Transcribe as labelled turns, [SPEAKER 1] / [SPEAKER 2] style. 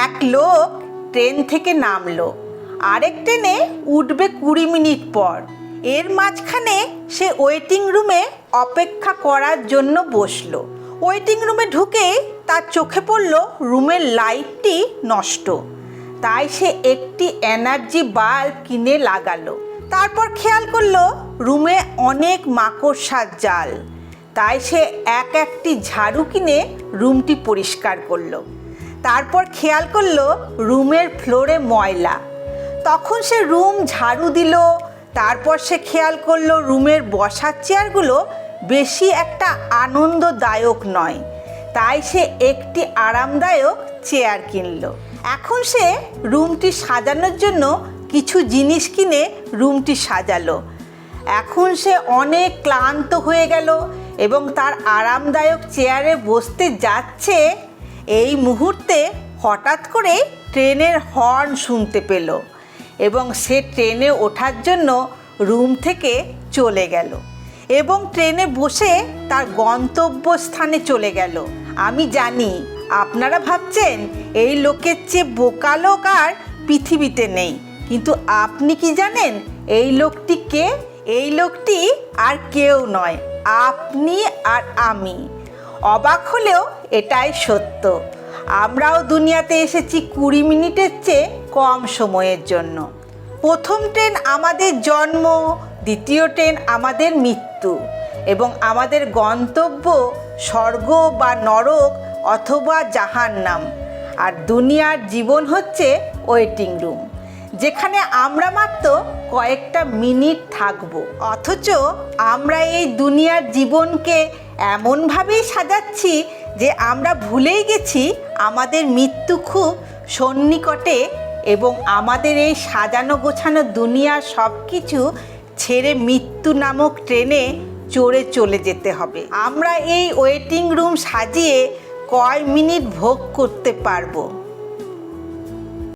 [SPEAKER 1] এক লোক ট্রেন থেকে নামলো, আরেক ট্রেনে উঠবে 20 মিনিট পর। এর মাঝখানে সে ওয়েটিং রুমে অপেক্ষা করার জন্য বসলো। ওয়েটিং রুমে ঢুকেই তার চোখে পড়ল রুমের লাইটটি নষ্ট। তাই সে একটি এনার্জি বাল্ব কিনে লাগালো। তারপর খেয়াল করলো রুমে অনেক মাকড়সার জাল। তাই সে একটি ঝাড়ু কিনে রুমটি পরিষ্কার করলো। তারপর খেয়াল করলো রুমের ফ্লোরে ময়লা। তখন সে রুম ঝাড়ু দিল। তারপর সে খেয়াল করলো রুমের বসার চেয়ারগুলো বেশি একটা আনন্দদায়ক নয়। তাই সে একটি আরামদায়ক চেয়ার কিনলো। এখন সে রুমটি সাজানোর জন্য কিছু জিনিস কিনে রুমটি সাজালো। এখন সে অনেক ক্লান্ত হয়ে গেল এবং তার আরামদায়ক চেয়ারে বসতে যাচ্ছে। এই মুহূর্তে হঠাৎ করে ট্রেনের হর্ন শুনতে পেল এবং সে ট্রেনে ওঠার জন্য রুম থেকে চলে গেল এবং ট্রেনে বসে তার গন্তব্যস্থানে চলে গেল। আমি জানি আপনারা ভাবছেন এই লোকের চেয়ে বোকা লোক আর পৃথিবীতে নেই, কিন্তু আপনি কি জানেন এই লোকটি কে? এই লোকটি আর কেউ নয়, আপনি আর আমি। অবাক হলেও এটাই সত্য। আমরাও দুনিয়াতে এসেছি 20 মিনিটের চেয়ে কম সময়ের জন্য। প্রথম ট্রেন আমাদের জন্ম, দ্বিতীয় ট্রেন আমাদের মৃত্যু এবং আমাদের গন্তব্য স্বর্গ বা নরক অথবা জাহান্নাম। আর দুনিয়ার জীবন হচ্ছে ওয়েটিং রুম, যেখানে আমরা মাত্র কয়েকটা মিনিট থাকব। অথচ আমরা এই দুনিয়ার জীবনকে এমনভাবেই সাজাচ্ছি যে আমরা ভুলেই গেছি আমাদের মৃত্যু খুব সন্নিকটে এবং আমাদের এই সাজানো গোছানো দুনিয়ার সব কিছু ছেড়ে মৃত্যু নামক ট্রেনে চড়ে চলে যেতে হবে। আমরা এই ওয়েটিং রুম সাজিয়ে কয় মিনিট ভোগ করতে পারবো।